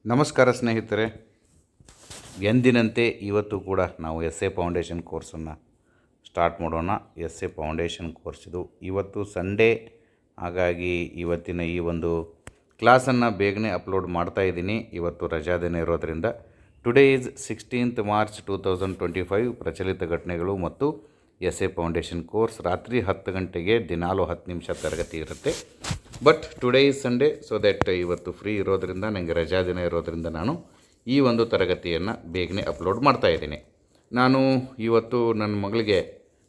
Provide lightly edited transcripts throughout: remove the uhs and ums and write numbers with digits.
ನಮಸ್ಕಾರ ಸ್ನೇಹಿತರೆ. ಎಂದಿನಂತೆ ಇವತ್ತು ಕೂಡ ನಾವು ಎಸ್ ಎ ಫೌಂಡೇಶನ್ ಕೋರ್ಸನ್ನು ಸ್ಟಾರ್ಟ್ ಮಾಡೋಣ. ಎಸ್ ಎ ಫೌಂಡೇಶನ್ ಕೋರ್ಸ್ ಇದು. ಇವತ್ತು ಸಂಡೇ, ಹಾಗಾಗಿ ಇವತ್ತಿನ ಈ ಒಂದು ಕ್ಲಾಸನ್ನು ಬೇಗನೆ ಅಪ್ಲೋಡ್ ಮಾಡ್ತಾ ಇದ್ದೀನಿ. ಇವತ್ತು ರಜಾ ದಿನ ಇರೋದರಿಂದ. Today is 16th March 2025. ಪ್ರಚಲಿತ ಘಟನೆಗಳು ಮತ್ತು ಎಸ್ ಎ ಫೌಂಡೇಶನ್ ಕೋರ್ಸ್ ರಾತ್ರಿ 10 ಗಂಟೆಗೆ ದಿನಾಲು 10 ನಿಮಿಷ ತರಗತಿ ಇರುತ್ತೆ. But today is Sunday, so that ಇವತ್ತು ಫ್ರೀ ಇರೋದರಿಂದ, ನನಗೆ ರಜಾ ದಿನ ಇರೋದರಿಂದ ನಾನು ಈ ಒಂದು ತರಗತಿಯನ್ನು ಬೇಗನೆ ಅಪ್ಲೋಡ್ ಮಾಡ್ತಾಯಿದ್ದೀನಿ. ನಾನು ಇವತ್ತು ನನ್ನ ಮಗಳಿಗೆ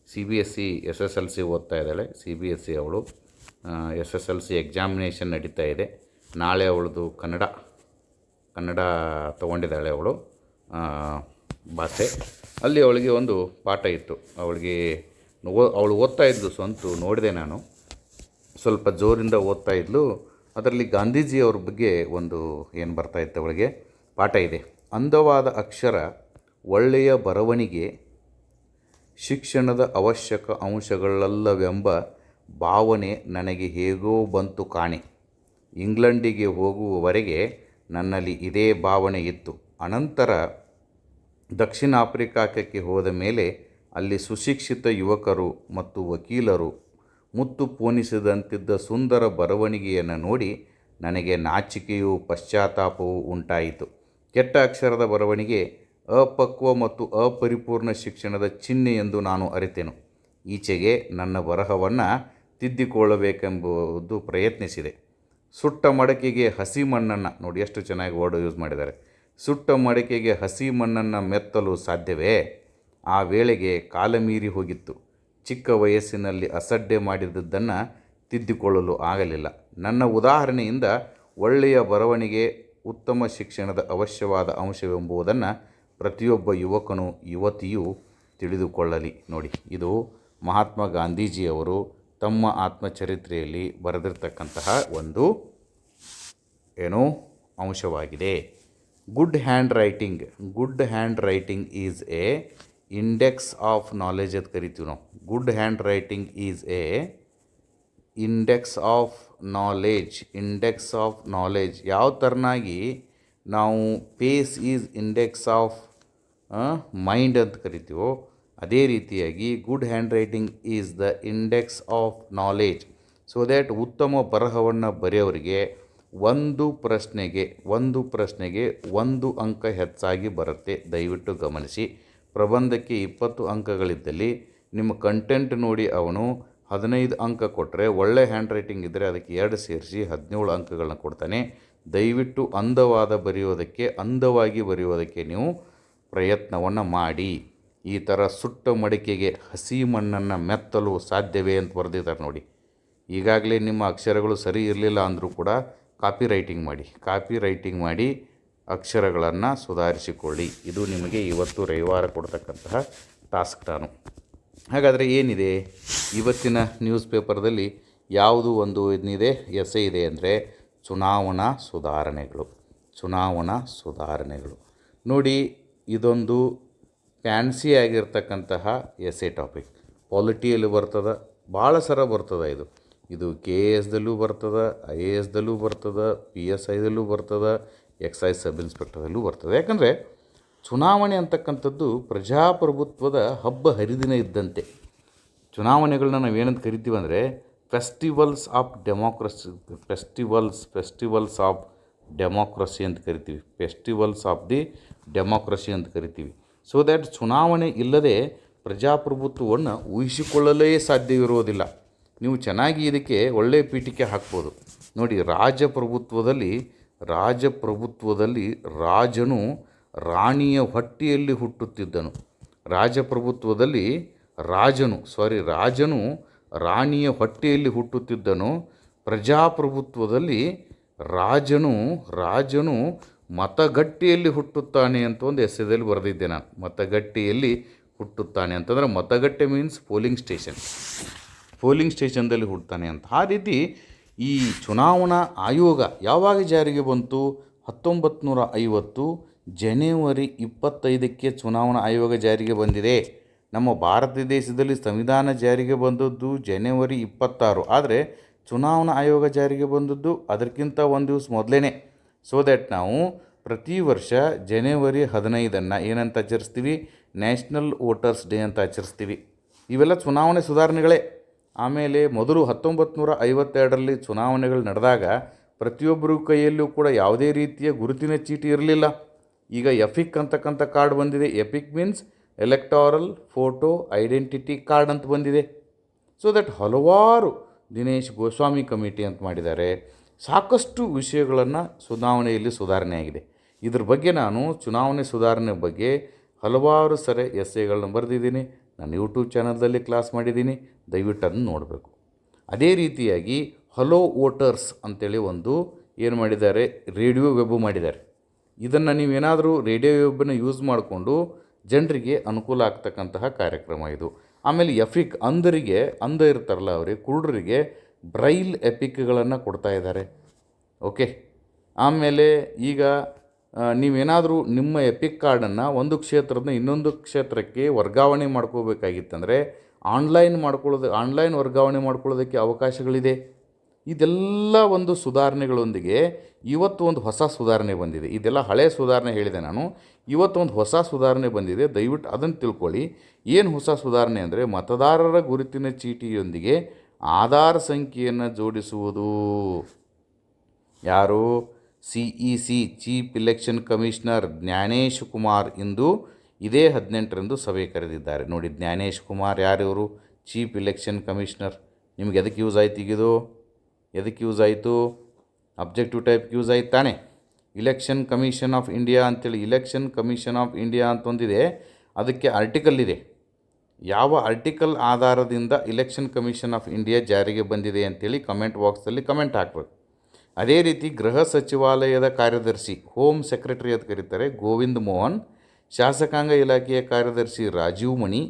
CBSE SSLC ಓದ್ತಾ ಇದ್ದಾಳೆ. CBSE ಅವಳು SSLC ಎಕ್ಸಾಮಿನೇಷನ್ ನಡೀತಾ ಇದೆ. ನಾಳೆ ಅವಳದು ಕನ್ನಡ ತೊಗೊಂಡಿದ್ದಾಳೆ ಅವಳು ಭಾಷೆ. ಅಲ್ಲಿ ಅವಳಿಗೆ ಒಂದು ಪಾಠ ಇತ್ತು. ಅವಳು ಓದ್ತಾ ಇದ್ಲು, ಸ್ವಂತ ನೋಡಿದೆ ನಾನು. ಸ್ವಲ್ಪ ಜೋರಿಂದ ಓದ್ತಾ ಇದ್ಲು. ಅದರಲ್ಲಿ ಗಾಂಧೀಜಿಯವ್ರ ಬಗ್ಗೆ ಒಂದು ಏನು ಬರ್ತಾಯಿತ್ತು, ಅವಳಿಗೆ ಪಾಠ ಇದೆ. ಅಂದವಾದ ಅಕ್ಷರ, ಒಳ್ಳೆಯ ಬರವಣಿಗೆ ಶಿಕ್ಷಣದ ಅವಶ್ಯಕ ಅಂಶಗಳಲ್ಲವೆಂಬ ಭಾವನೆ ನನಗೆ ಹೇಗೋ ಬಂತು ಕಾಣೆ. ಇಂಗ್ಲೆಂಡಿಗೆ ಹೋಗುವವರೆಗೆ ನನ್ನಲ್ಲಿ ಇದೇ ಭಾವನೆ ಇತ್ತು. ಅನಂತರ ದಕ್ಷಿಣ ಆಫ್ರಿಕಾಕ್ಕೆ ಹೋದ ಮೇಲೆ ಅಲ್ಲಿ ಸುಶಿಕ್ಷಿತ ಯುವಕರು ಮತ್ತು ವಕೀಲರು ಮುತ್ತು ಪೋಣಿಸಿದಂತಿದ್ದ ಸುಂದರ ಬರವಣಿಗೆಯನ್ನು ನೋಡಿ ನನಗೆ ನಾಚಿಕೆಯೂ ಪಶ್ಚಾತ್ತಾಪವೂ ಉಂಟಾಯಿತು. ಕೆಟ್ಟ ಅಕ್ಷರದ ಬರವಣಿಗೆ ಅಪಕ್ವ ಮತ್ತು ಅಪರಿಪೂರ್ಣ ಶಿಕ್ಷಣದ ಚಿಹ್ನೆ ಎಂದು ನಾನು ಅರಿತೆನು. ಈಚೆಗೆ ನನ್ನ ಬರಹವನ್ನು ತಿದ್ದಿಕೊಳ್ಳಬೇಕೆಂಬುದು ಪ್ರಯತ್ನಿಸಿದೆ. ಸುಟ್ಟ ಮಡಕೆಗೆ ಹಸಿ ಮಣ್ಣನ್ನು, ನೋಡಿ ಎಷ್ಟು ಚೆನ್ನಾಗಿ ವರ್ಡ್ ಯೂಸ್ ಮಾಡಿದ್ದಾರೆ. ಸುಟ್ಟ ಮಡಕೆಗೆ ಹಸಿ ಮಣ್ಣನ್ನು ಮೆತ್ತಲು ಸಾಧ್ಯವೇ? ಆ ವೇಳೆಗೆ ಕಾಲ ಮೀರಿ ಹೋಗಿತ್ತು. ಚಿಕ್ಕ ವಯಸ್ಸಿನಲ್ಲಿ ಅಸಡ್ಡೆ ಮಾಡಿದ್ದನ್ನು ತಿದ್ದಿಕೊಳ್ಳಲು ಆಗಲಿಲ್ಲ. ನನ್ನ ಉದಾಹರಣೆಯಿಂದ ಒಳ್ಳೆಯ ಬರವಣಿಗೆ ಉತ್ತಮ ಶಿಕ್ಷಣದ ಅವಶ್ಯವಾದ ಅಂಶವೆಂಬುದನ್ನು ಪ್ರತಿಯೊಬ್ಬ ಯುವಕನೂ ಯುವತಿಯೂ ತಿಳಿದುಕೊಳ್ಳಲಿ. ನೋಡಿ, ಇದು ಮಹಾತ್ಮ ಗಾಂಧೀಜಿಯವರು ತಮ್ಮ ಆತ್ಮಚರಿತ್ರೆಯಲ್ಲಿ ಬರೆದಿರ್ತಕ್ಕಂತಹ ಒಂದು ಅಂಶವಾಗಿದೆ. Good handwriting is a index of knowledge ಅಂತ ಕರಿತೀವಿ ನಾವು. Good handwriting is a index of knowledge. ಯಾವ ಥರನಾಗಿ ನಾವು face is index of mind ಅಂತ ಕರಿತೀವೋ, ಅದೇ ರೀತಿಯಾಗಿ good handwriting is the index of knowledge. So that ಉತ್ತಮ ಬರಹವನ್ನು ಬರೆಯೋರಿಗೆ ಒಂದು ಪ್ರಶ್ನೆಗೆ 1 ಅಂಕ ಹೆಚ್ಚಾಗಿ ಬರುತ್ತೆ. ದಯವಿಟ್ಟು ಗಮನಿಸಿ. ಪ್ರಬಂಧಕ್ಕೆ 20 ಅಂಕಗಳಿದ್ದಲ್ಲಿ ನಿಮ್ಮ ಕಂಟೆಂಟ್ ನೋಡಿ ಅವನು 15 ಅಂಕ ಕೊಟ್ಟರೆ, ಒಳ್ಳೆ ಹ್ಯಾಂಡ್ ರೈಟಿಂಗ್ ಇದ್ದರೆ ಅದಕ್ಕೆ 2 ಸೇರಿಸಿ 17 ಅಂಕಗಳನ್ನ ಕೊಡ್ತಾನೆ. ದಯವಿಟ್ಟು ಅಂದವಾಗಿ ಬರೆಯೋದಕ್ಕೆ ನೀವು ಪ್ರಯತ್ನವನ್ನು ಮಾಡಿ. ಈ ಥರ ಸುಟ್ಟ ಮಡಿಕೆಗೆ ಹಸಿ ಮಣ್ಣನ್ನು ಮೆತ್ತಲು ಸಾಧ್ಯವೇ ಅಂತ ಬರೆದಿದ್ದಾರೆ ನೋಡಿ. ಈಗಾಗಲೇ ನಿಮ್ಮ ಅಕ್ಷರಗಳು ಸರಿ ಇರಲಿಲ್ಲ ಅಂದರೂ ಕೂಡ ಕಾಪಿ ರೈಟಿಂಗ್ ಮಾಡಿ ಅಕ್ಷರಗಳನ್ನು ಸುಧಾರಿಸಿಕೊಳ್ಳಿ. ಇದು ನಿಮಗೆ ಇವತ್ತು ರವಿವಾರ ಕೊಡ್ತಕ್ಕಂತಹ ಟಾಸ್ಕ್ ನಾನು. ಹಾಗಾದರೆ ಏನಿದೆ ಇವತ್ತಿನ ನ್ಯೂಸ್ ಪೇಪರ್ದಲ್ಲಿ, ಯಾವುದು ಒಂದು ಏನಿದೆ ಎಸೆ ಇದೆ ಅಂದರೆ ಚುನಾವಣಾ ಸುಧಾರಣೆಗಳು. ನೋಡಿ, ಇದೊಂದು ಫ್ಯಾನ್ಸಿ ಆಗಿರ್ತಕ್ಕಂತಹ ಎಸೆ ಟಾಪಿಕ್. ಪಾಲಿಟಿಯಲ್ಲಿ ಬರ್ತದೆ, ಭಾಳ ಸರ ಬರ್ತದೆ. ಇದು KASದಲ್ಲೂ ಬರ್ತದೆ, IASದಲ್ಲೂ ಬರ್ತದೆ, PSIದಲ್ಲೂ ಬರ್ತದೆ, ಎಕ್ಸೈಸ್ ಸಬ್ ಇನ್ಸ್ಪೆಕ್ಟರ್ದಲ್ಲೂ ಬರ್ತದೆ. ಯಾಕಂದರೆ ಚುನಾವಣೆ ಅಂತಕ್ಕಂಥದ್ದು ಪ್ರಜಾಪ್ರಭುತ್ವದ ಹಬ್ಬ ಹರಿದಿನ ಇದ್ದಂತೆ. ಚುನಾವಣೆಗಳನ್ನ ನಾವೇನಂತ ಕರಿತೀವಿ ಅಂದರೆ ಫೆಸ್ಟಿವಲ್ಸ್ ಆಫ್ ಡೆಮೋಕ್ರಸಿ ಅಂತ ಕರಿತೀವಿ. ಫೆಸ್ಟಿವಲ್ಸ್ ಆಫ್ ದಿ ಡೆಮೋಕ್ರಸಿ ಅಂತ ಕರಿತೀವಿ. ಸೊ ದ್ಯಾಟ್ ಚುನಾವಣೆ ಇಲ್ಲದೆ ಪ್ರಜಾಪ್ರಭುತ್ವವನ್ನು ಊಹಿಸಿಕೊಳ್ಳಲೇ ಸಾಧ್ಯವಿರುವುದಿಲ್ಲ. ನೀವು ಚೆನ್ನಾಗಿ ಇದಕ್ಕೆ ಒಳ್ಳೆಯ ಪೀಠಿಕೆ ಹಾಕ್ಬೋದು. ನೋಡಿ, ರಾಜಪ್ರಭುತ್ವದಲ್ಲಿ ರಾಜನು ರಾಣಿಯ ಹೊಟ್ಟೆಯಲ್ಲಿ ಹುಟ್ಟುತ್ತಿದ್ದನು. ರಾಜನು ರಾಣಿಯ ಹೊಟ್ಟೆಯಲ್ಲಿ ಹುಟ್ಟುತ್ತಿದ್ದನು. ಪ್ರಜಾಪ್ರಭುತ್ವದಲ್ಲಿ ರಾಜನು ಮತಗಟ್ಟೆಯಲ್ಲಿ ಹುಟ್ಟುತ್ತಾನೆ ಅಂತ ಒಂದು ಎಸ್ಸೆದಲ್ಲಿ ಬರೆದಿದ್ದೆ ನಾನು. ಮತಗಟ್ಟೆಯಲ್ಲಿ ಹುಟ್ಟುತ್ತಾನೆ ಅಂತಂದರೆ, ಮತಗಟ್ಟೆ ಮೀನ್ಸ್ ಪೋಲಿಂಗ್ ಸ್ಟೇಷನ್ದಲ್ಲಿ ಹುಟ್ಟುತ್ತಾನೆ ಅಂತ. ಆ ರೀತಿ ಈ ಚುನಾವಣಾ ಆಯೋಗ ಯಾವಾಗ ಜಾರಿಗೆ ಬಂತು? 1950 ಜನವರಿ 25ಕ್ಕೆ ಚುನಾವಣಾ ಆಯೋಗ ಜಾರಿಗೆ ಬಂದಿದೆ. ನಮ್ಮ ಭಾರತ ದೇಶದಲ್ಲಿ ಸಂವಿಧಾನ ಜಾರಿಗೆ ಬಂದದ್ದು ಜನವರಿ 26. ಆದರೆ ಚುನಾವಣಾ ಆಯೋಗ ಜಾರಿಗೆ ಬಂದದ್ದು ಅದಕ್ಕಿಂತ ಒಂದು ದಿವಸ ಮೊದಲೇ. ಸೊ ದ್ಯಾಟ್ ನಾವು ಪ್ರತಿ ವರ್ಷ ಜನವರಿ 15 ಏನಂತ ಆಚರಿಸ್ತೀವಿ? ನ್ಯಾಷನಲ್ ವೋಟರ್ಸ್ ಡೇ ಅಂತ ಆಚರಿಸ್ತೀವಿ. ಇವೆಲ್ಲ ಚುನಾವಣೆ ಸುಧಾರಣೆಗಳೇ. ಆಮೇಲೆ ಮೊದಲು 1952ರಲ್ಲಿ ಚುನಾವಣೆಗಳು ನಡೆದಾಗ ಪ್ರತಿಯೊಬ್ಬರ ಕೈಯಲ್ಲೂ ಕೂಡ ಯಾವುದೇ ರೀತಿಯ ಗುರುತಿನ ಚೀಟಿ ಇರಲಿಲ್ಲ. ಈಗ ಎಪಿಕ್ ಅಂತಕ್ಕಂಥ ಕಾರ್ಡ್ ಬಂದಿದೆ. EPIC means electoral photo identity card ಅಂತ ಬಂದಿದೆ. ಸೊ ದಟ್ ಹಲವಾರು ದಿನೇಶ್ ಗೋಸ್ವಾಮಿ ಕಮಿಟಿ ಅಂತ ಮಾಡಿದ್ದಾರೆ. ಸಾಕಷ್ಟು ವಿಷಯಗಳನ್ನು ಚುನಾವಣೆಯಲ್ಲಿ ಸುಧಾರಣೆ ಆಗಿದೆ. ಇದ್ರ ಬಗ್ಗೆ ನಾನು ಚುನಾವಣೆ ಸುಧಾರಣೆ ಬಗ್ಗೆ ಹಲವಾರು ಸರಿ ಎಸ್ಸೆಗಳನ್ನ ಬರೆದಿದ್ದೀನಿ. ನಾನು ಯೂಟ್ಯೂಬ್ ಚಾನಲ್ದಲ್ಲಿ ಕ್ಲಾಸ್ ಮಾಡಿದ್ದೀನಿ, ದಯವಿಟ್ಟು ಅದನ್ನು ನೋಡಬೇಕು. ಅದೇ ರೀತಿಯಾಗಿ ಹಲೋ ವೋಟರ್ಸ್ ಅಂತೇಳಿ ಒಂದು ಏನು ಮಾಡಿದ್ದಾರೆ, ರೇಡಿಯೋ ವೆಬ್ ಮಾಡಿದ್ದಾರೆ. ಇದನ್ನು ನೀವೇನಾದರೂ ರೇಡಿಯೋ ವೆಬ್ಬನ್ನು ಯೂಸ್ ಮಾಡಿಕೊಂಡು ಜನರಿಗೆ ಅನುಕೂಲ ಆಗ್ತಕ್ಕಂತಹ ಕಾರ್ಯಕ್ರಮ ಇದು. ಆಮೇಲೆ ಎಪಿಕ್ ಅಂಧ ಇರ್ತಾರಲ್ಲ ಅವರಿಗೆ, ಕುರುಡರಿಗೆ ಬ್ರೈಲ್ ಎಪಿಕ್ಗಳನ್ನು ಕೊಡ್ತಾ ಇದ್ದಾರೆ. ಓಕೆ. ಆಮೇಲೆ ಈಗ ನೀವೇನಾದರೂ ನಿಮ್ಮ ಎಪಿಕ್ ಕಾರ್ಡನ್ನು ಒಂದು ಕ್ಷೇತ್ರದಿಂದ ಇನ್ನೊಂದು ಕ್ಷೇತ್ರಕ್ಕೆ ವರ್ಗಾವಣೆ ಮಾಡ್ಕೋಬೇಕಾಗಿತ್ತಂದರೆ ಆನ್ಲೈನ್ ವರ್ಗಾವಣೆ ಮಾಡ್ಕೊಳ್ಳೋದಕ್ಕೆ ಅವಕಾಶಗಳಿದೆ. ಇದೆಲ್ಲ ಒಂದು ಸುಧಾರಣೆಗಳೊಂದಿಗೆ ಇವತ್ತು ಒಂದು ಹೊಸ ಸುಧಾರಣೆ ಬಂದಿದೆ. ಇದೆಲ್ಲ ಹಳೆಯ ಸುಧಾರಣೆ ಹೇಳಿದೆ ನಾನು. ಇವತ್ತು ಒಂದು ಹೊಸ ಸುಧಾರಣೆ ಬಂದಿದೆ, ದಯವಿಟ್ಟು ಅದನ್ನು ತಿಳ್ಕೊಳ್ಳಿ. ಏನು ಹೊಸ ಸುಧಾರಣೆ ಅಂದರೆ, ಮತದಾರರ ಗುರುತಿನ ಚೀಟಿಯೊಂದಿಗೆ ಆಧಾರ್ ಸಂಖ್ಯೆಯನ್ನು ಜೋಡಿಸುವುದು. ಯಾರು? CEC chief election commissioner Gyanesh Kumar ಇಂದು ಇದೇ 18ರಂದು ಸಭೆ ಕರೆದಿದ್ದಾರೆ. ನೋಡಿ, ಜ್ಞಾನೇಶ್ ಕುಮಾರ್ ಯಾರಿವರು? Chief election commissioner. ನಿಮ್ಗೆ ಎದಕ್ಕೆ ಯೂಸ್ ಆಯ್ತು ಈಗಿದು? ಎದಕ್ಕೆ ಯೂಸ್ ಆಯಿತು? ಅಬ್ಜೆಕ್ಟಿವ್ ಟೈಪ್ ಯೂಸ್ ಆಯ್ತು ತಾನೆ. ಇಲೆಕ್ಷನ್ ಕಮಿಷನ್ ಆಫ್ ಇಂಡಿಯಾ ಅಂತೇಳಿ, ಇಲೆಕ್ಷನ್ ಕಮಿಷನ್ ಆಫ್ ಇಂಡಿಯಾ ಅಂತ ಒಂದಿದೆ, ಅದಕ್ಕೆ ಆರ್ಟಿಕಲ್ ಇದೆ. ಯಾವ ಆರ್ಟಿಕಲ್ ಆಧಾರದಿಂದ ಇಲೆಕ್ಷನ್ ಕಮಿಷನ್ ಆಫ್ ಇಂಡಿಯಾ ಜಾರಿಗೆ ಬಂದಿದೆ ಅಂತೇಳಿ ಕಮೆಂಟ್ ಬಾಕ್ಸಲ್ಲಿ ಕಮೆಂಟ್ ಹಾಕಬೇಕು. ಅದೇ ರೀತಿ ಗೃಹ ಸಚಿವಾಲಯದ ಕಾರ್ಯದರ್ಶಿ, ಹೋಮ್ ಸೆಕ್ರೆಟರಿ ಅಂತ ಕರೀತಾರೆ, ಗೋವಿಂದ್ ಮೋಹನ್, ಶಾಸಕಾಂಗ ಇಲಾಖೆಯ ಕಾರ್ಯದರ್ಶಿ ರಾಜೀವ್ ಮಣಿ,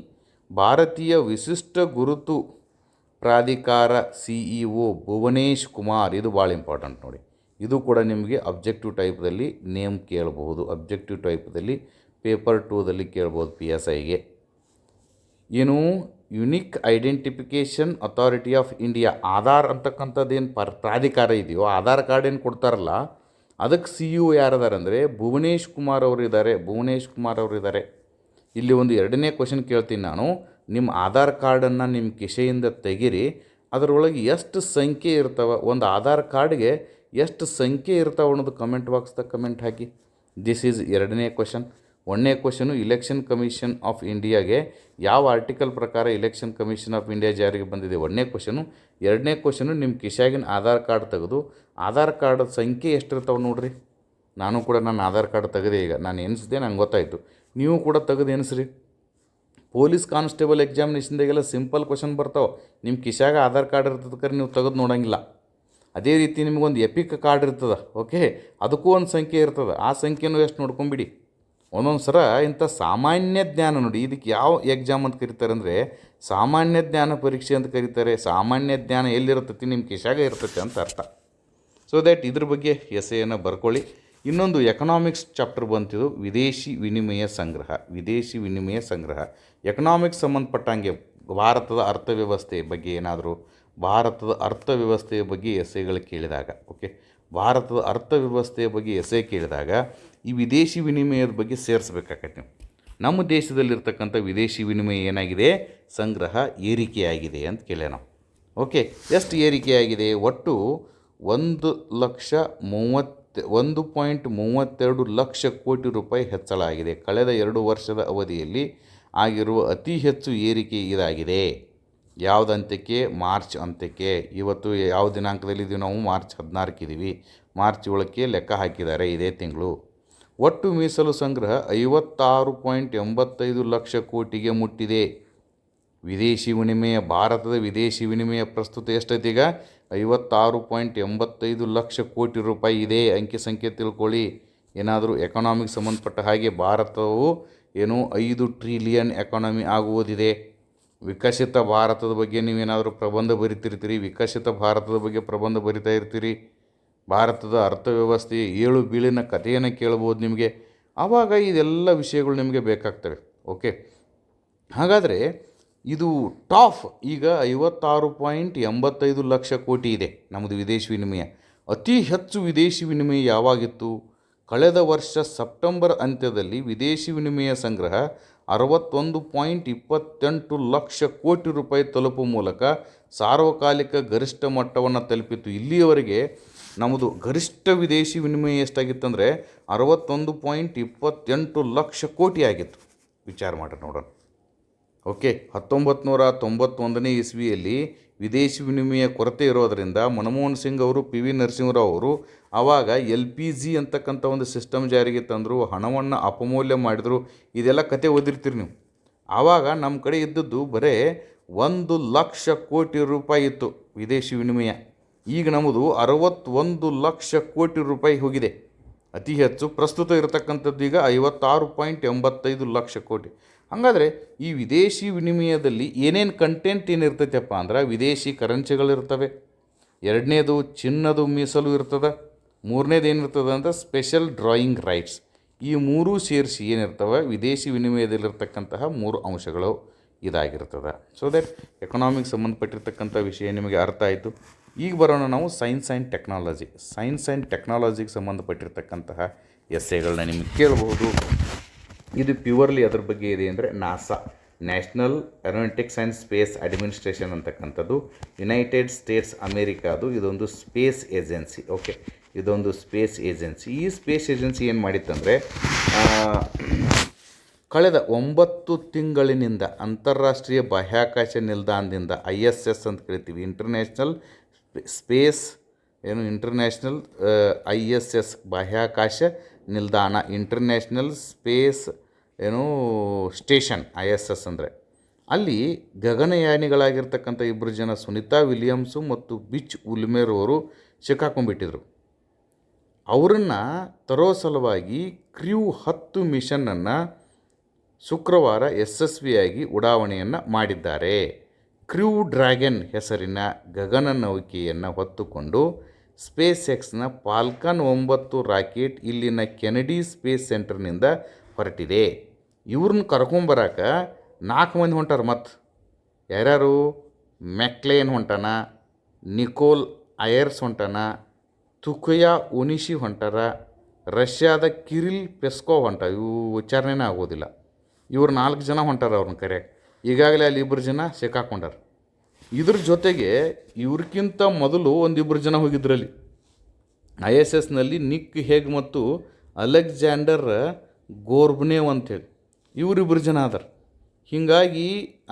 ಭಾರತೀಯ ವಿಶಿಷ್ಟ ಗುರುತು ಪ್ರಾಧಿಕಾರ CEO ಭುವನೇಶ್ ಕುಮಾರ್. ಇದು ಭಾಳ ಇಂಪಾರ್ಟೆಂಟ್ ನೋಡಿ. ಇದು ಕೂಡ ನಿಮಗೆ ಅಬ್ಜೆಕ್ಟಿವ್ ಟೈಪ್ದಲ್ಲಿ ನೇಮ್ ಕೇಳಬಹುದು. ಅಬ್ಜೆಕ್ಟಿವ್ ಟೈಪ್ದಲ್ಲಿ ಪೇಪರ್ 2ದಲ್ಲಿ ಕೇಳ್ಬೋದು PSIಗೆ. ಏನು? Unique identification authority of India, Aadhaar ಅಂತಕ್ಕಂಥದ್ದೇನು ಪ್ರಾಧಿಕಾರ ಇದೆಯೋ, ಆಧಾರ್ ಕಾರ್ಡ್ ಏನು ಕೊಡ್ತಾರಲ್ಲ, ಅದಕ್ಕೆ CEO ಯಾರದಾರೆ ಅಂದರೆ ಭುವನೇಶ್ ಕುಮಾರ್ ಅವರು ಇದ್ದಾರೆ. ಇಲ್ಲಿ ಒಂದು 2ನೇ ಕ್ವಶನ್ ಕೇಳ್ತೀನಿ ನಾನು. ನಿಮ್ಮ ಆಧಾರ್ ಕಾರ್ಡನ್ನು ನಿಮ್ಮ ಕಿಸೆಯಿಂದ ತೆಗೀರಿ, ಅದರೊಳಗೆ ಎಷ್ಟು ಸಂಖ್ಯೆ ಇರ್ತವೆ, ಒಂದು ಆಧಾರ್ ಕಾರ್ಡ್ಗೆ ಎಷ್ಟು ಸಂಖ್ಯೆ ಇರ್ತಾವೆ ಅನ್ನೋದು ಕಮೆಂಟ್ ಬಾಕ್ಸ್ದಾಗ ಕಮೆಂಟ್ ಹಾಕಿ. ದಿಸ್ ಈಸ್ 2ನೇ ಕ್ವಶನ್. 1ನೇ ಕ್ವಶನು, ಇಲೆಕ್ಷನ್ ಕಮಿಷನ್ ಆಫ್ ಇಂಡಿಯಾಗೆ ಯಾವ ಆರ್ಟಿಕಲ್ ಪ್ರಕಾರ ಇಲೆಕ್ಷನ್ ಕಮಿಷನ್ ಆಫ್ ಇಂಡಿಯಾ ಜಾರಿಗೆ ಬಂದಿದೆ? 1ನೇ ಕ್ವಶನು. 2ನೇ ಕ್ವಶನು, ನಿಮ್ಮ ಕಿಶಾಗಿನ ಆಧಾರ್ ಕಾರ್ಡ್ ತೆಗೆದು ಆಧಾರ್ ಕಾರ್ಡ್ ಸಂಖ್ಯೆ ಎಷ್ಟಿರ್ತಾವೆ ನೋಡ್ರಿ. ನಾನು ಕೂಡ ನನ್ನ ಆಧಾರ್ ಕಾರ್ಡ್ ತೆಗೆದೆ. ಈಗ ನಾನು ಎನಿಸಿದೆ, ನಂಗೆ ಗೊತ್ತಾಯಿತು. ನೀವು ಕೂಡ ತೆಗೆದು ಎನಿಸ್ರಿ. ಪೊಲೀಸ್ ಕಾನ್ಸ್ಟೇಬಲ್ ಎಕ್ಸಾಮಿನೇಷನ್ದಾಗೆಲ್ಲ ಸಿಂಪಲ್ ಕ್ವಶನ್ ಬರ್ತಾವೆ. ನಿಮ್ಮ ಕಿಶಾಗ ಆಧಾರ್ ಕಾರ್ಡ್ ಇರ್ತದಕ್ಕೆ ನೀವು ತೆಗೆದು ನೋಡೋಂಗಿಲ್ಲ. ಅದೇ ರೀತಿ ನಿಮಗೊಂದು ಎಪಿಕ್ ಕಾರ್ಡ್ ಇರ್ತದೆ. ಓಕೆ, ಅದಕ್ಕೂ ಒಂದು ಸಂಖ್ಯೆ ಇರ್ತದೆ. ಆ ಸಂಖ್ಯೆನೂ ಎಷ್ಟು ನೋಡ್ಕೊಂಬಿಡಿ. ಒಂದೊಂದು ಸಲ ಇಂಥ ಸಾಮಾನ್ಯ ಜ್ಞಾನ ನೋಡಿ, ಇದಕ್ಕೆ ಯಾವ ಎಕ್ಸಾಮ್ ಅಂತ ಕರೀತಾರೆ ಅಂದರೆ ಸಾಮಾನ್ಯ ಜ್ಞಾನ ಪರೀಕ್ಷೆ ಅಂತ ಕರೀತಾರೆ. ಸಾಮಾನ್ಯ ಜ್ಞಾನ ಎಲ್ಲಿರ್ತೈತಿ? ನಿಮ್ಮ ಕಿಶಾಗ ಇರ್ತೈತೆ ಅಂತ ಅರ್ಥ. ಸೊ ದ್ಯಾಟ್ ಇದ್ರ ಬಗ್ಗೆ ಎಸೆಯನ್ನು ಬರ್ಕೊಳ್ಳಿ. ಇನ್ನೊಂದು ಎಕನಾಮಿಕ್ಸ್ ಚಾಪ್ಟರ್ ಬಂತಿದ್ದು ವಿದೇಶಿ ವಿನಿಮಯ ಸಂಗ್ರಹ. ಎಕನಾಮಿಕ್ಸ್ ಸಂಬಂಧಪಟ್ಟಂಗೆ ಭಾರತದ ಅರ್ಥವ್ಯವಸ್ಥೆ ಬಗ್ಗೆ ಎಸೆಗಳು ಕೇಳಿದಾಗ, ಓಕೆ, ಭಾರತದ ಅರ್ಥವ್ಯವಸ್ಥೆಯ ಬಗ್ಗೆ ಎಸೆ ಕೇಳಿದಾಗ ಈ ವಿದೇಶಿ ವಿನಿಮಯದ ಬಗ್ಗೆ ಸೇರಿಸ್ಬೇಕಾಗತ್ತೆ ನೀವು. ನಮ್ಮ ದೇಶದಲ್ಲಿರ್ತಕ್ಕಂಥ ವಿದೇಶಿ ವಿನಿಮಯ ಏನಾಗಿದೆ? ಸಂಗ್ರಹ ಏರಿಕೆಯಾಗಿದೆ ಅಂತ ಕೇಳೇ ನಾವು. ಓಕೆ, ಎಷ್ಟು ಏರಿಕೆಯಾಗಿದೆ? ಒಟ್ಟು 1.32 ಲಕ್ಷ ಕೋಟಿ ರೂಪಾಯಿ ಹೆಚ್ಚಳ ಆಗಿದೆ. ಕಳೆದ 2 ವರ್ಷದ ಅವಧಿಯಲ್ಲಿ ಆಗಿರುವ ಅತಿ ಹೆಚ್ಚು ಏರಿಕೆ ಇದಾಗಿದೆ. ಯಾವ್ದು ಅಂತ್ಯಕ್ಕೆ? ಮಾರ್ಚ್ ಅಂತ್ಯಕ್ಕೆ. ಇವತ್ತು ಯಾವ ದಿನಾಂಕದಲ್ಲಿದ್ದೀವಿ ನಾವು? ಮಾರ್ಚ್ 14 ಇದ್ದೀವಿ. ಮಾರ್ಚ್ 7ಕ್ಕೆ ಲೆಕ್ಕ ಹಾಕಿದ್ದಾರೆ, ಇದೇ ತಿಂಗಳು. ಒಟ್ಟು ಮೀಸಲು ಸಂಗ್ರಹ 56.85 ಲಕ್ಷ ಕೋಟಿಗೆ ಮುಟ್ಟಿದೆ. ಭಾರತದ ವಿದೇಶಿ ವಿನಿಮಯ ಪ್ರಸ್ತುತ ಎಷ್ಟೈತಿ ಈಗ? 56.85 ಲಕ್ಷ ಕೋಟಿ ರೂಪಾಯಿ ಇದೆ. ಅಂಕಿ ಸಂಖ್ಯೆ ತಿಳ್ಕೊಳ್ಳಿ. ಏನಾದರೂ ಎಕನಾಮಿಕ್ ಸಂಬಂಧಪಟ್ಟ ಹಾಗೆ ಭಾರತವು 5 ಟ್ರಿಲಿಯನ್ ಎಕಾನಮಿ ಆಗುವುದಿದೆ. ವಿಕಸಿತ ಭಾರತದ ಬಗ್ಗೆ ನೀವೇನಾದರೂ ಪ್ರಬಂಧ ಬರಿತಿರ್ತೀರಿ, ವಿಕಸಿತ ಭಾರತದ ಬಗ್ಗೆ ಪ್ರಬಂಧ ಬರಿತಾ ಇರ್ತೀರಿ, ಭಾರತದ ಅರ್ಥವ್ಯವಸ್ಥೆ 7 ಬೀಳಿನ ಕಥೆಯನ್ನು ಕೇಳ್ಬೋದು ನಿಮಗೆ. ಆವಾಗ ಇದೆಲ್ಲ ವಿಷಯಗಳು ನಿಮಗೆ ಬೇಕಾಗ್ತವೆ. ಓಕೆ, ಹಾಗಾದರೆ ಇದು ಟಾಪ್ ಈಗ 56.85 ಲಕ್ಷ ಕೋಟಿ ಇದೆ ನಮ್ಮದು ವಿದೇಶಿ ವಿನಿಮಯ. ಅತಿ ಹೆಚ್ಚು ವಿದೇಶಿ ವಿನಿಮಯ ಯಾವಾಗಿತ್ತು? ಕಳೆದ ವರ್ಷ ಸೆಪ್ಟೆಂಬರ್ ಅಂತ್ಯದಲ್ಲಿ ವಿದೇಶಿ ವಿನಿಮಯ ಸಂಗ್ರಹ 61.28 ಲಕ್ಷ ಕೋಟಿ ರೂಪಾಯಿ ತಲುಪುವ ಮೂಲಕ ಸಾರ್ವಕಾಲಿಕ ಗರಿಷ್ಠ ಮಟ್ಟವನ್ನು ತಲುಪಿತ್ತು. ಇಲ್ಲಿಯವರೆಗೆ ನಮ್ಮದು ಗರಿಷ್ಠ ವಿದೇಶಿ ವಿನಿಮಯ ಎಷ್ಟಾಗಿತ್ತಂದರೆ 61.28 ಲಕ್ಷ ಕೋಟಿ ಆಗಿತ್ತು. ವಿಚಾರ ಮಾಡಿ ನೋಡೋಣ. ಓಕೆ, 1991ನೇ ಇಸ್ವಿಯಲ್ಲಿ ವಿದೇಶಿ ವಿನಿಮಯ ಕೊರತೆ ಇರೋದರಿಂದ ಮನಮೋಹನ್ ಸಿಂಗ್ ಅವರು, ಪಿ ವಿ ನರಸಿಂಹರಾವ್ ಅವರು ಆವಾಗ LPG ಅಂತಕ್ಕಂಥ ಒಂದು ಸಿಸ್ಟಮ್ ಜಾರಿಗೆ ತಂದರು, ಹಣವನ್ನು ಅಪಮೌಲ್ಯ ಮಾಡಿದರು. ಇದೆಲ್ಲ ಕತೆ ಓದಿರ್ತೀರಿ ನೀವು. ಆವಾಗ ನಮ್ಮ ಕಡೆ ಇದ್ದದ್ದು ಬರೀ 1 ಲಕ್ಷ ಕೋಟಿ ರೂಪಾಯಿ ಇತ್ತು ವಿದೇಶಿ ವಿನಿಮಯ. ಈಗ ನಮ್ಮದು 61 ಲಕ್ಷ ಕೋಟಿ ರೂಪಾಯಿ ಹೋಗಿದೆ. ಅತಿ ಹೆಚ್ಚು ಪ್ರಸ್ತುತ ಇರತಕ್ಕಂಥದ್ದು ಈಗ 56.85 ಲಕ್ಷ ಕೋಟಿ. ಹಾಗಾದರೆ ಈ ವಿದೇಶಿ ವಿನಿಮಯದಲ್ಲಿ ಏನೇನು ಕಂಟೆಂಟ್ ಏನಿರ್ತೈತಪ್ಪ ಅಂದ್ರೆ, ವಿದೇಶಿ ಕರೆನ್ಸಿಗಳಿರ್ತವೆ, ಎರಡನೇದು ಚಿನ್ನದು ಮೀಸಲು ಇರ್ತದೆ, ಮೂರನೇದು ಏನಿರ್ತದೆ ಅಂದರೆ ಸ್ಪೆಷಲ್ ಡ್ರಾಯಿಂಗ್ ರೈಟ್ಸ್. ಈ ಮೂರೂ ಸೇರಿಸಿ ಏನಿರ್ತವೆ ವಿದೇಶಿ ವಿನಿಮಯದಲ್ಲಿರ್ತಕ್ಕಂತಹ 3 ಅಂಶಗಳು ಇದಾಗಿರ್ತದೆ. ಸೊ ದಟ್ ಎಕನಾಮಿಕ್ಸ್ ಸಂಬಂಧಪಟ್ಟಿರ್ತಕ್ಕಂಥ ವಿಷಯ ನಿಮಗೆ ಅರ್ಥ ಆಯಿತು. ಈಗ ಬರೋಣ ನಾವು science and technology. Science and ಟೆಕ್ನಾಲಜಿಗೆ ಸಂಬಂಧಪಟ್ಟಿರ್ತಕ್ಕಂತಹ ಎಸ್ಸೆಗಳನ್ನ ನಿಮಗೆ ಕೇಳಬಹುದು. ಇದು ಪ್ಯೂರ್ಲಿ ಅದ್ರ ಬಗ್ಗೆ ಇದೆ ಅಂದರೆ NASA, national aeronautics and space administration ಅಂತಕ್ಕಂಥದ್ದು ಯುನೈಟೆಡ್ ಸ್ಟೇಟ್ಸ್ ಅಮೇರಿಕಾದು ಇದೊಂದು ಸ್ಪೇಸ್ ಏಜೆನ್ಸಿ. ಓಕೆ, ಇದೊಂದು ಸ್ಪೇಸ್ ಏಜೆನ್ಸಿ. ಈ ಸ್ಪೇಸ್ ಏಜೆನ್ಸಿ ಏನು ಮಾಡಿತ್ತಂದರೆ, ಕಳೆದ 9 ತಿಂಗಳಿನಿಂದ ಅಂತಾರಾಷ್ಟ್ರೀಯ ಬಾಹ್ಯಾಕಾಶ ನಿಲ್ದಾಣದಿಂದ ISS ಅಂತ ಕರಿತೀವಿ, ಇಂಟರ್ನ್ಯಾಷನಲ್ ಸ್ಪೇಸ್ ಇಂಟರ್ನ್ಯಾಷನಲ್ ISS ಬಾಹ್ಯಾಕಾಶ ನಿಲ್ದಾಣ, ಇಂಟರ್ನ್ಯಾಷನಲ್ ಸ್ಪೇಸ್ ಸ್ಟೇಷನ್ ISS ಅಂದರೆ, ಅಲ್ಲಿ ಗಗನಯಾನಿಗಳಾಗಿರ್ತಕ್ಕಂಥ 2 ಜನ ಸುನಿತಾ ವಿಲಿಯಮ್ಸು ಮತ್ತು ಬಿಚ್ ಉಲ್ಮೇರ್ ಅವರು ಸಿಕ್ಕಾಕೊಂಡ್ಬಿಟ್ಟಿದ್ರು. ಅವರನ್ನು ತರೋ ಸಲುವಾಗಿ ಕ್ರ್ಯೂ 10 ಮಿಷನ್ನನ್ನು ಶುಕ್ರವಾರ ಯಶಸ್ವಿಯಾಗಿ ಉಡಾವಣೆಯನ್ನು ಮಾಡಿದ್ದಾರೆ. ಕ್ರ್ಯೂ ಡ್ರ್ಯಾಗನ್ ಹೆಸರಿನ ಗಗನ ನೌಕೆಯನ್ನು ಹೊತ್ತುಕೊಂಡು ಸ್ಪೇಸ್ ಎಕ್ಸ್ನ ಫಾಲ್ಕನ್ 9 ರಾಕೆಟ್ ಇಲ್ಲಿನ ಕೆನಡಿ ಸ್ಪೇಸ್ ಸೆಂಟರ್ನಿಂದ ಹೊರಟಿದೆ. ಇವ್ರನ್ನ ಕರ್ಕೊಂಬರಾಕ 4 ಮಂದಿ ಹೊಂಟಾರ. ಮತ್ತು ಯಾರ್ಯಾರು? ಮೆಕ್ಲೇನ್ ಹೊಂಟಾನ, ನಿಕೋಲ್ ಐಯರ್ಸ್ ಹೊಂಟಾನ, ತುಕುಯಾ ಒನಿಶಿ ಹೊಂಟಾರ, ರಷ್ಯಾದ ಕಿರಿಲ್ ಪೆಸ್ಕೋವ್ ಹೊಂಟ. ಇವು ಉಚ್ಚಾರಣೆನೇ ಆಗೋದಿಲ್ಲ. ಇವ್ರು 4 ಜನ ಹೊಂಟಾರ ಅವ್ರನ್ನ ಕರೆಯಕ್ಕೆ. ಈಗಾಗಲೇ ಅಲ್ಲಿ 2 ಜನ ಸಿಕ್ಕಾಕೊಂಡಾರ. ಇದ್ರ ಜೊತೆಗೆ ಇವ್ರಿಗಿಂತ ಮೊದಲು 1-2 ಜನ ಹೋಗಿದ್ರಲ್ಲಿ ISSನಲ್ಲಿ ನಿಕ್ ಹೇಗ್ ಮತ್ತು ಅಲೆಕ್ಸಾಂಡರ್ ಗೋರ್ಬ್ನೇವ್ ಅಂಥೇಳಿ ಇವರಿಬ್ಬರು ಜನ ಅದಾರ. ಹೀಗಾಗಿ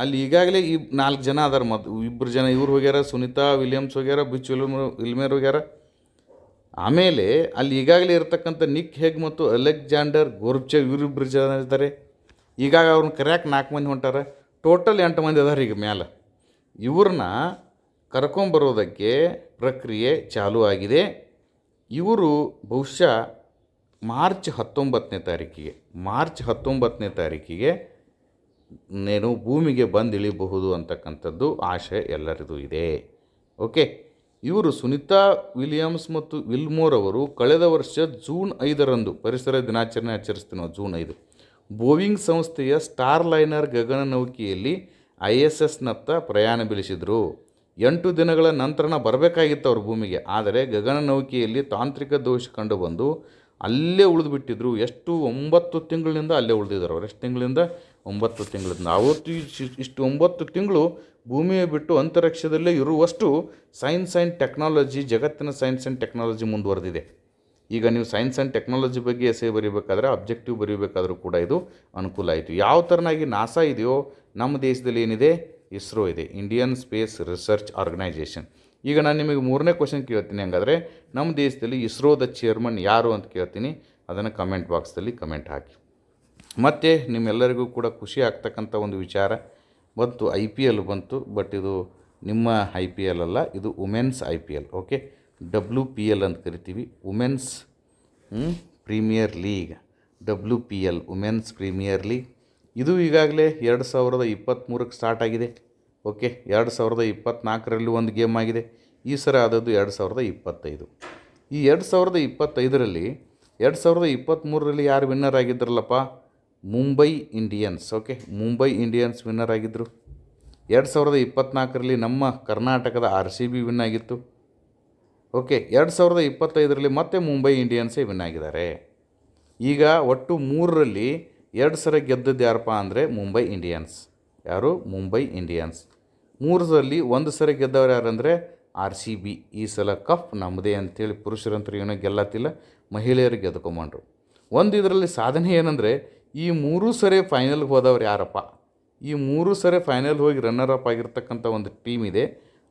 ಅಲ್ಲಿ ಈಗಾಗಲೇ 4 ಜನ ಅದಾರ. 2 ಜನ ಇವ್ರು ಹೋಗ್ಯಾರ, ಸುನಿತಾ ವಿಲಿಯಮ್ಸ್ ಹೋಗ್ಯಾರ, ಬಿಚ್ ವಿಲ್ಮೇರ್ ಹೋಗ್ಯಾರ. ಆಮೇಲೆ ಅಲ್ಲಿ ಈಗಾಗಲೇ ಇರತಕ್ಕಂಥ ನಿಕ್ ಹೇಗ್ ಮತ್ತು ಅಲೆಕ್ಸಾಂಡರ್ ಗೋರ್ಬ್ಚೇವ್ ಇವರಿಬ್ಬರು ಜನ ಇದ್ದಾರೆ. ಈಗಾಗ ಅವ್ರನ್ನ ಕರ್ಯಾಕೆ 4 ಮಂದಿ ಹೊಂಟಾರ. ಟೋಟಲ್ 8 ಮಂದಿ ಅದಾರ ಈಗ ಮ್ಯಾಲೆ. ಇವ್ರನ್ನ ಕರ್ಕೊಂಬರೋದಕ್ಕೆ ಪ್ರಕ್ರಿಯೆ ಚಾಲೂ ಆಗಿದೆ. ಇವರು ಬಹುಶಃ ಮಾರ್ಚ್ 19ನೇ ತಾರೀಕಿಗೆ ಭೂಮಿಗೆ ಬಂದು ಇಳಿಬಹುದು ಅಂತಕ್ಕಂಥದ್ದು ಆಶೆ ಎಲ್ಲರಿಗೂ ಇದೆ. ಓಕೆ, ಇವರು ಸುನಿತಾ ವಿಲಿಯಮ್ಸ್ ಮತ್ತು ವಿಲ್ಮೋರ್ ಅವರು ಕಳೆದ ವರ್ಷ ಜೂನ್ 5ರಂದು ಪರಿಸರ ದಿನಾಚರಣೆ ಆಚರಿಸ್ತೀವಿ ನಾವು. ಜೂನ್ 5 ಬೋಯಿಂಗ್ ಸಂಸ್ಥೆಯ ಸ್ಟಾರ್ ಲೈನರ್ ಗಗನ ನೌಕೆಯಲ್ಲಿ ISSನತ್ತ ಪ್ರಯಾಣ ಬೆಳೆಸಿದರು. 8 ದಿನಗಳ ನಂತರ ಬರಬೇಕಾಗಿತ್ತು ಅವರು ಭೂಮಿಗೆ. ಆದರೆ ಗಗನ ನೌಕೆಯಲ್ಲಿ ತಾಂತ್ರಿಕ ದೋಷ ಕಂಡುಬಂದು ಅಲ್ಲೇ ಉಳಿದುಬಿಟ್ಟಿದ್ರು. ಎಷ್ಟು? 9 ತಿಂಗಳಿಂದ ಅಲ್ಲೇ ಉಳಿದಿದ್ದಾರೆ ಅವರು. ಎಷ್ಟು ತಿಂಗಳಿಂದ? 9 ತಿಂಗಳಿಂದ. ಅವತ್ತು ಇಷ್ಟು 9 ತಿಂಗಳು ಭೂಮಿಯ ಬಿಟ್ಟು ಅಂತರಿಕ್ಷದಲ್ಲೇ ಇರುವಷ್ಟು ಸೈನ್ಸ್ ಆ್ಯಂಡ್ ಟೆಕ್ನಾಲಜಿ, ಜಗತ್ತಿನ ಸೈನ್ಸ್ ಆ್ಯಂಡ್ ಟೆಕ್ನಾಲಜಿ ಮುಂದುವರೆದಿದೆ. ಈಗ ನೀವು ಸೈನ್ಸ್ ಆ್ಯಂಡ್ ಟೆಕ್ನಾಲಜಿ ಬಗ್ಗೆ ಎಸೆ ಬರೀಬೇಕಾದ್ರೆ, ಅಬ್ಜೆಕ್ಟಿವ್ ಬರೀಬೇಕಾದ್ರೂ ಕೂಡ ಇದು ಅನುಕೂಲ ಆಯಿತು. ಯಾವ ಥರನಾಗಿ ನಾಸಾ ಇದೆಯೋ ನಮ್ಮ ದೇಶದಲ್ಲಿ ಏನಿದೆ? ಇಸ್ರೋ ಇದೆ, ಇಂಡಿಯನ್ ಸ್ಪೇಸ್ ರಿಸರ್ಚ್ ಆರ್ಗನೈಜೇಷನ್. ಈಗ ನಾನು ನಿಮಗೆ 3ನೇ ಕ್ವಶನ್ ಕೇಳ್ತೀನಿ. ಹಂಗಾದರೆ ನಮ್ಮ ದೇಶದಲ್ಲಿ ಇಸ್ರೋದ ಚೇರ್ಮನ್ ಯಾರು ಅಂತ ಕೇಳ್ತೀನಿ. ಅದನ್ನು ಕಮೆಂಟ್ ಬಾಕ್ಸ್ದಲ್ಲಿ ಕಮೆಂಟ್ ಹಾಕಿ. ಮತ್ತು ನಿಮ್ಮೆಲ್ಲರಿಗೂ ಕೂಡ ಖುಷಿ ಆಗ್ತಕ್ಕಂಥ ಒಂದು ವಿಚಾರ ಬಂತು, IPL ಬಂತು. ಬಟ್ ಇದು ನಿಮ್ಮ IPL ಅಲ್ಲ, ಇದು ವುಮೆನ್ಸ್ IPL. ಓಕೆ, WPL ಅಂತ ಕರಿತೀವಿ, Women's Premier League. WPL Women's Premier League. ಇದು ಈಗಾಗಲೇ 2023ಕ್ಕೆ ಸ್ಟಾರ್ಟ್ ಆಗಿದೆ. ಓಕೆ, 2024ರಲ್ಲಿ ಒಂದು ಗೇಮ್ ಆಗಿದೆ. ಈ ಸಲ ಆದದ್ದು 2025. ಈ 2025ರಲ್ಲಿ 2023ರಲ್ಲಿ ಯಾರು ವಿನ್ನರ್ ಆಗಿದ್ರಲ್ಲಪ್ಪ? Mumbai Indians. Okay, Mumbai Indians winner ಆಗಿದ್ದರು. 2024ರಲ್ಲಿ ನಮ್ಮ ಕರ್ನಾಟಕದ RCB ವಿನ್ ಆಗಿತ್ತು. ಓಕೆ, 2025ರಲ್ಲಿ ಮತ್ತೆ ಮುಂಬೈ ಇಂಡಿಯನ್ಸೇ ವಿನ್ ಆಗಿದ್ದಾರೆ. ಈಗ ಒಟ್ಟು 3ರಲ್ಲಿ 2 ಸಲ ಗೆದ್ದದ್ದು ಯಾರಪ್ಪ ಅಂದರೆ ಮುಂಬೈ ಇಂಡಿಯನ್ಸ್. ಯಾರು? ಮುಂಬೈ ಇಂಡಿಯನ್ಸ್. 3ರಲ್ಲಿ 1 ಸಲ ಗೆದ್ದವ್ರು ಯಾರಂದರೆ RCB. ಈ ಸಲ ಕಪ್ ನಮ್ಮದೇ ಅಂಥೇಳಿ ಪುರುಷರಂತರು ಏನೋ ಗೆಲ್ಲತ್ತಿಲ್ಲ, ಮಹಿಳೆಯರು ಗೆದ್ಕೊಂಬಂಡ್ರು. ಒಂದು ಇದರಲ್ಲಿ ಸಾಧನೆ ಏನಂದರೆ ಈ 3 ಸರಿ ಫೈನಲ್ಗೆ ಹೋದವ್ರು ಯಾರಪ್ಪ? ಈ 3 ಸರಿ ಫೈನಲ್ ಹೋಗಿ ರನ್ನರ್ ಅಪ್ ಆಗಿರ್ತಕ್ಕಂಥ ಒಂದು ಟೀಮ್ ಇದೆ.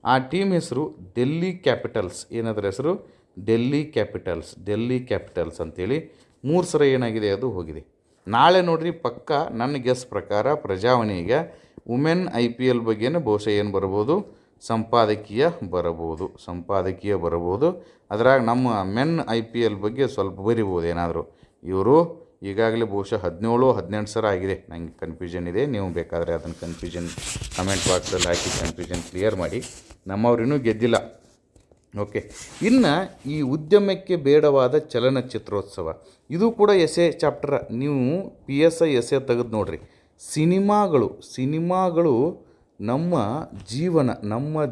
ಆ ಟೀಮ್ ಹೆಸರು ಡೆಲ್ಲಿ ಕ್ಯಾಪಿಟಲ್ಸ್. ಏನದರ ಹೆಸರು? ಡೆಲ್ಲಿ ಕ್ಯಾಪಿಟಲ್ಸ್ ಅಂತೇಳಿ 3 ಸರಿ ಏನಾಗಿದೆ ಅದು ಹೋಗಿದೆ. ನಾಳೆ ನೋಡ್ರಿ ಪಕ್ಕ ನನ್ನ ಗೆಸ್ ಪ್ರಕಾರ ಪ್ರಜಾವಾಣಿಗೆ ವುಮೆನ್ IPL ಬಗ್ಗೆನೇ ಬಹುಶಃ ಏನು ಬರ್ಬೋದು, ಸಂಪಾದಕೀಯ ಬರಬಹುದು. ಅದರಾಗ ನಮ್ಮ ಮೆನ್ IPL ಬಗ್ಗೆ ಸ್ವಲ್ಪ ಬರಿಬೋದು ಏನಾದರೂ. ಇವರು ಈಗಾಗಲೇ ಬಹುಶಃ 17-18 ಸಲ ಆಗಿದೆ. ನನಗೆ ಕನ್ಫ್ಯೂಷನ್ ಇದೆ, ನೀವು ಬೇಕಾದರೆ ಅದನ್ನು ಕನ್ಫ್ಯೂಷನ್ ಕಮೆಂಟ್ ಬಾಕ್ಸಲ್ಲಿ ಹಾಕಿ ಕನ್ಫ್ಯೂಷನ್ ಕ್ಲಿಯರ್ ಮಾಡಿ. ನಮ್ಮವ್ರು ಇನ್ನೂ ಗೆದ್ದಿಲ್ಲ. ಓಕೆ, ಇನ್ನು ಈ ಉದ್ಯಮಕ್ಕೆ ಬೇಡವಾದ ಚಲನಚಿತ್ರೋತ್ಸವ, ಇದು ಕೂಡ ಎಸೆ ಚಾಪ್ಟರ್. ನೀವು PSI ಎಸೆ ತೆಗೆದು ನೋಡ್ರಿ. ಸಿನಿಮಾಗಳು ನಮ್ಮ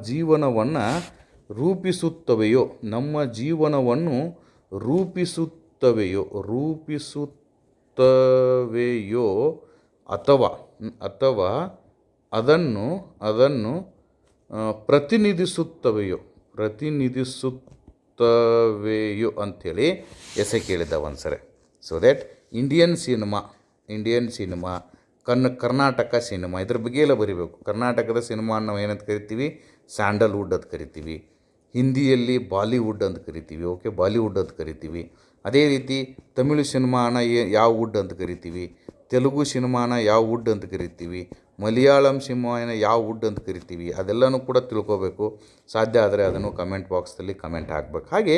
ಜೀವನವನ್ನು ರೂಪಿಸುತ್ತವೆಯೋ ಅಥವಾ ಅದನ್ನು ಪ್ರತಿನಿಧಿಸುತ್ತವೆಯೋ ಅಂಥೇಳಿ ಎಸೆ ಕೇಳಿದ್ದ ಒಂದು ಸರಿ. So that Indian cinema Karnataka cinema ಇದ್ರ ಬಗ್ಗೆ ಎಲ್ಲ ಬರಿಬೇಕು. ಕರ್ನಾಟಕದ ಸಿನಿಮಾ ನಾವು ಏನಂತ ಕರಿತೀವಿ? ಸ್ಯಾಂಡಲ್ವುಡ್ ಅಂತ ಕರಿತೀವಿ. ಹಿಂದಿಯಲ್ಲಿ ಬಾಲಿವುಡ್ ಅಂತ ಕರಿತೀವಿ. ಓಕೆ, ಬಾಲಿವುಡ್ ಅಂತ ಕರಿತೀವಿ. ಅದೇ ರೀತಿ ತಮಿಳು ಸಿನಿಮಾನ ಯಾವ ವುಡ್ ಅಂತ ಕರಿತೀವಿ, ತೆಲುಗು ಸಿನಿಮಾನ ಯಾವ ವುಡ್ ಅಂತ ಕರಿತೀವಿ, ಮಲಯಾಳಂ ಸಿನಿಮಾನ ಯಾವ ವುಡ್ ಅಂತ ಕರಿತೀವಿ. ಅದೆಲ್ಲನೂ ಕೂಡ ತಿಳ್ಕೋಬೇಕು. ಸಾಧ್ಯ ಆದರೆ ಅದನ್ನು ಕಮೆಂಟ್ ಬಾಕ್ಸಲ್ಲಿ ಕಮೆಂಟ್ ಹಾಕಬೇಕು. ಹಾಗೆ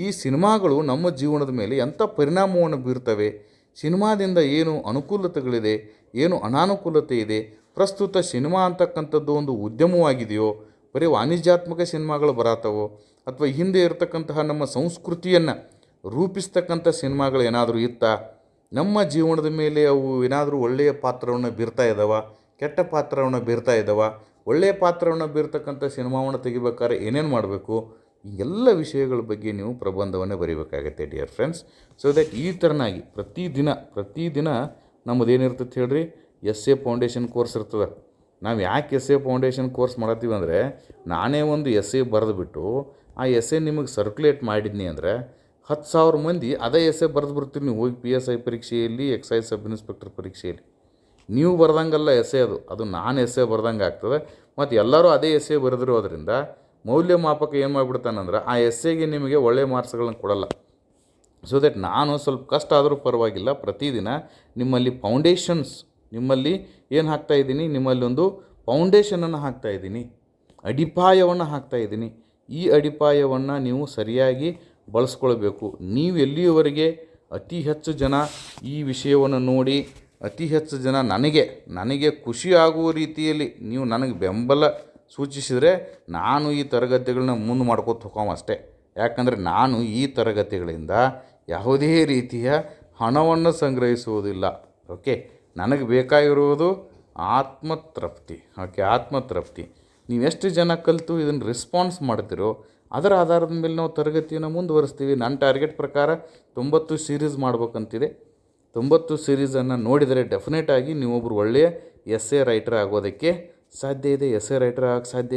ಈ ಸಿನಿಮಾಗಳು ನಮ್ಮ ಜೀವನದ ಮೇಲೆ ಎಂಥ ಪರಿಣಾಮವನ್ನು ಬೀರ್ತವೆ, ಸಿನಿಮಾದಿಂದ ಏನು ಅನುಕೂಲತೆಗಳಿದೆ, ಏನು ಅನಾನುಕೂಲತೆ ಇದೆ, ಪ್ರಸ್ತುತ ಸಿನಿಮಾ ಅಂತಕ್ಕಂಥದ್ದು ಒಂದು ಉದ್ಯಮವಾಗಿದೆಯೋ, ಬರೀ ವಾಣಿಜ್ಯಾತ್ಮಕ ಸಿನಿಮಾಗಳು ಬರತ್ತವೋ, ಅಥವಾ ಹಿಂದೆ ಇರತಕ್ಕಂತಹ ನಮ್ಮ ಸಂಸ್ಕೃತಿಯನ್ನು ರೂಪಿಸ್ತಕ್ಕಂಥ ಸಿನಿಮಾಗಳು ಏನಾದರೂ ಇತ್ತಾ, ನಮ್ಮ ಜೀವನದ ಮೇಲೆ ಅವು ಏನಾದರೂ ಒಳ್ಳೆಯ ಪಾತ್ರವನ್ನು ಬೀರ್ತಾ ಇದ್ದಾವ, ಕೆಟ್ಟ ಪಾತ್ರವನ್ನು ಬೀರ್ತಾ ಇದ್ದಾವ, ಒಳ್ಳೆಯ ಪಾತ್ರವನ್ನು ಬೀರ್ತಕ್ಕಂಥ ಸಿನಿಮಾವನ್ನು ತೆಗಿಬೇಕಾದ್ರೆ ಏನೇನು ಮಾಡಬೇಕು, ಈ ಎಲ್ಲ ವಿಷಯಗಳ ಬಗ್ಗೆ ನೀವು ಪ್ರಬಂಧವನ್ನು ಬರೀಬೇಕಾಗತ್ತೆ ಡಿಯರ್ ಫ್ರೆಂಡ್ಸ್. ಸೊ ದಟ್ ಈ ಥರನಾಗಿ ಪ್ರತಿದಿನ ನಮ್ಮದೇನಿರ್ತದೆ ಹೇಳ್ರಿ, ಎಸ್ಸೆ ಫೌಂಡೇಶನ್ ಕೋರ್ಸ್ ಇರ್ತದೆ. ನಾವು ಯಾಕೆ ಎಸ್ಸೆ ಫೌಂಡೇಶನ್ ಕೋರ್ಸ್ ಮಾಡತ್ತೀವಿ ಅಂದರೆ, ನಾನೇ ಒಂದು ಎಸ್ಸೆ ಬರೆದುಬಿಟ್ಟು ಆ ಎಸ್ಸೆ ನಿಮಗೆ ಸರ್ಕ್ಯುಲೇಟ್ ಮಾಡಿದ್ನಿ ಅಂದರೆ 10,000 ಮಂದಿ ಅದೇ ಎಸ್ಸೆ ಬರೆದು ಬರ್ತೀರಿ. ನೀವು ಹೋಗಿ PSI ಪರೀಕ್ಷೆಯಲ್ಲಿ, ಎಕ್ಸೈಸ್ ಸಬ್ ಇನ್ಸ್ಪೆಕ್ಟರ್ ಪರೀಕ್ಷೆಯಲ್ಲಿ ನೀವು ಬರ್ದಂಗಲ್ಲ ಎಸ್ಸೆ, ಅದು ನಾನು ಎಸ್ಸೆ ಬರ್ದಂಗೆ ಆಗ್ತದೆ. ಮತ್ತು ಎಲ್ಲರೂ ಅದೇ ಎಸ್ಸೆ ಬರೆದಿರೋದ್ರಿಂದ ಮೌಲ್ಯಮಾಪಕ ಏನು ಮಾಡಿಬಿಡ್ತಾನಂದ್ರೆ ಆ ಎಸ್ಸೆಗೆ ನಿಮಗೆ ಒಳ್ಳೆಯ ಮಾರ್ಕ್ಸ್ಗಳನ್ನ ಕೊಡಲ್ಲ. ಸೊ ದಟ್ ನಾನು ಸ್ವಲ್ಪ ಕಷ್ಟ ಆದರೂ ಪರವಾಗಿಲ್ಲ, ಪ್ರತಿದಿನ ನಿಮ್ಮಲ್ಲಿ ನಿಮ್ಮಲ್ಲಿ ಏನು ಹಾಕ್ತಾಯಿದ್ದೀನಿ, ನಿಮ್ಮಲ್ಲಿ ಒಂದು ಫೌಂಡೇಶನನ್ನು ಹಾಕ್ತಾಯಿದ್ದೀನಿ, ಅಡಿಪಾಯವನ್ನು ಹಾಕ್ತಾಯಿದ್ದೀನಿ. ಈ ಅಡಿಪಾಯವನ್ನು ನೀವು ಸರಿಯಾಗಿ ಬಳಸ್ಕೊಳ್ಬೇಕು. ನೀವು ಎಲ್ಲಿಯವರೆಗೆ ಅತಿ ಹೆಚ್ಚು ಜನ ಈ ವಿಷಯವನ್ನು ನೋಡಿ, ಅತಿ ಹೆಚ್ಚು ಜನ ನನಗೆ ಖುಷಿ ಆಗುವ ರೀತಿಯಲ್ಲಿ ನೀವು ನನಗೆ ಬೆಂಬಲ ಸೂಚಿಸಿದರೆ ನಾನು ಈ ತರಗತಿಗಳನ್ನ ಮುಂದೆ ಮಾಡ್ಕೋತ ಹೋಗೋವ ಅಷ್ಟೇ. ಯಾಕಂದರೆ ನಾನು ಈ ತರಗತಿಗಳಿಂದ ಯಾವುದೇ ರೀತಿಯ ಹಣವನ್ನು ಸಂಗ್ರಹಿಸುವುದಿಲ್ಲ. ಓಕೆ, ನನಗೆ ಬೇಕಾಗಿರುವುದು ಆತ್ಮತೃಪ್ತಿ. ನೀವು ಎಷ್ಟು ಜನ ಕಲಿತು ಇದನ್ನು ರೆಸ್ಪಾನ್ಸ್ ಮಾಡ್ತೀರೋ ಅದರ ಆಧಾರದ ಮೇಲೆ ನಾವು ತರಗತಿಯನ್ನು ಮುಂದುವರಿಸ್ತೀವಿ. ನನ್ನ ಟಾರ್ಗೆಟ್ ಪ್ರಕಾರ 90 ಸೀರೀಸ್ ಮಾಡ್ಬೇಕಂತಿದೆ. 90 ಸೀರೀಸನ್ನು ನೋಡಿದರೆ ಡೆಫಿನೆಟಾಗಿ ನೀವೊಬ್ಬರು ಒಳ್ಳೆಯ ಎಸ್ಸೆ ರೈಟರ್ ಆಗೋದಕ್ಕೆ ಸಾಧ್ಯ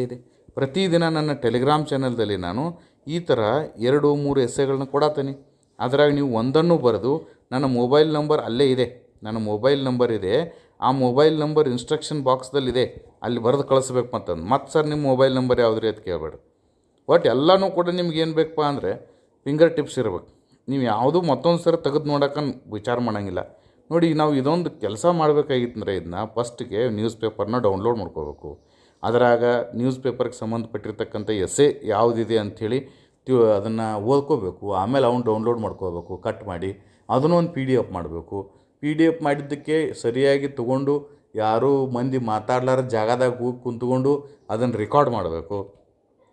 ಇದೆ. ಪ್ರತಿದಿನ ನನ್ನ ಟೆಲಿಗ್ರಾಮ್ ಚಾನಲ್ದಲ್ಲಿ ನಾನು ಈ ಥರ 2-3 ಎಸ್ಸೆಗಳನ್ನ ಕೊಡತ್ತೀನಿ. ಅದರಾಗ ನೀವು ಒಂದನ್ನು ಬರೆದು ನನ್ನ ಮೊಬೈಲ್ ನಂಬರ್ ಅಲ್ಲೇ ಇದೆ, ನನ್ನ ಮೊಬೈಲ್ ನಂಬರ್ ಇದೆ. ಆ ಮೊಬೈಲ್ ನಂಬರ್ ಇನ್ಸ್ಟ್ರಕ್ಷನ್ ಬಾಕ್ಸ್ದಲ್ಲಿದೆ, ಅಲ್ಲಿ ಬರೆದು ಕಳಿಸ್ಬೇಕು ಅಂತಂದು. ಮತ್ತು ಸರ್ ನಿಮ್ಮ ಮೊಬೈಲ್ ನಂಬರ್ ಯಾವ್ದು ರೀ ಅಂತ ಕೇಳಬೇಡ. ಬಟ್ ಎಲ್ಲನೂ ಕೂಡ ನಿಮ್ಗೆ ಏನು ಬೇಕಪ್ಪ ಅಂದರೆ ಫಿಂಗರ್ ಟಿಪ್ಸ್ ಇರಬೇಕು. ನೀವು ಯಾವುದೂ ಮತ್ತೊಂದು ಸರಿ ತೆಗೆದು ನೋಡೋಕೆ ವಿಚಾರ ಮಾಡೋಂಗಿಲ್ಲ. ನೋಡಿ, ನಾವು ಇದೊಂದು ಕೆಲಸ ಮಾಡಬೇಕಾಗಿತ್ತಂದ್ರೆ ಇದನ್ನ ಫಸ್ಟಿಗೆ ನ್ಯೂಸ್ ಪೇಪರ್ನ ಡೌನ್ಲೋಡ್ ಮಾಡ್ಕೋಬೇಕು. ಅದರಾಗ ನ್ಯೂಸ್ ಪೇಪರ್ಗೆ ಸಂಬಂಧಪಟ್ಟಿರ್ತಕ್ಕಂಥ ಎಸ್ಸೆ ಯಾವುದಿದೆ ಅಂಥೇಳಿ ಅದನ್ನು ಓದ್ಕೋಬೇಕು. ಆಮೇಲೆ ಅವ್ನು ಡೌನ್ಲೋಡ್ ಮಾಡ್ಕೋಬೇಕು, ಕಟ್ ಮಾಡಿ ಅದನ್ನು ಒಂದು PDF ಮಾಡಬೇಕು. PDF ಮಾಡಿದ್ದಕ್ಕೆ ಸರಿಯಾಗಿ ತೊಗೊಂಡು ಯಾರೂ ಮಂದಿ ಮಾತಾಡ್ಲಾರ ಜಾಗದಾಗ ಹೋಗಿ ಕುಂತ್ಕೊಂಡು ಅದನ್ನು ರೆಕಾರ್ಡ್ ಮಾಡಬೇಕು.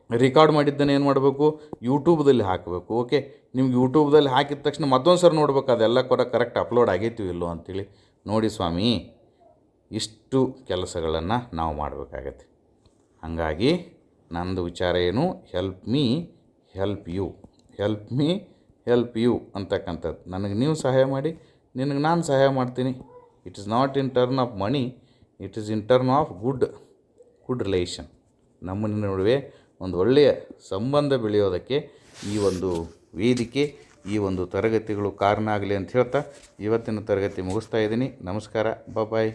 ರೆಕಾರ್ಡ್ ಮಾಡಿದ್ದನ್ನು ಏನು ಮಾಡಬೇಕು, ಯೂಟ್ಯೂಬ್ದಲ್ಲಿ ಹಾಕಬೇಕು. ಓಕೆ, ನಿಮ್ಗೆ ಯೂಟ್ಯೂಬ್ದಲ್ಲಿ ಹಾಕಿದ ತಕ್ಷಣ ಮತ್ತೊಂದು ಸರಿ ನೋಡ್ಬೇಕು ಅದೆಲ್ಲ ಕೂಡ ಕರೆಕ್ಟ್ ಅಪ್ಲೋಡ್ ಆಗೈತಿವೋ ಇಲ್ಲೋ ಅಂಥೇಳಿ. ನೋಡಿ ಸ್ವಾಮಿ, ಇಷ್ಟು ಕೆಲಸಗಳನ್ನು ನಾವು ಮಾಡಬೇಕಾಗತ್ತೆ. ಹಾಗಾಗಿ ನನ್ನದು ವಿಚಾರ ಏನು, ಹೆಲ್ಪ್ ಮೀ ಹೆಲ್ಪ್ ಯು ಅಂತಕ್ಕಂಥದ್ದು. ನನಗೆ ನೀವು ಸಹಾಯ ಮಾಡಿ, ನಿನಗೆ ನಾನು ಸಹಾಯ ಮಾಡ್ತೀನಿ. It is not in turn of money, it is in turn off good relation. ನಮ್ಮ ನಡುವೆ ಒಂದು ಒಳ್ಳೆಯ ಸಂಬಂಧ ಬೆಳೆಯೋದಕ್ಕೆ ಈ ಒಂದು ವೇದಿಕೆ, ಈ ಒಂದು ತರಗತಿಗಳು ಕಾರಣ ಆಗಲಿ ಅಂತ ಹೇಳ್ತಾ ಇವತ್ತಿನ ತರಗತಿ ಮುಗಿಸ್ತಾ ಇದ್ದೀನಿ. ನಮಸ್ಕಾರ, ಬಾಯ್.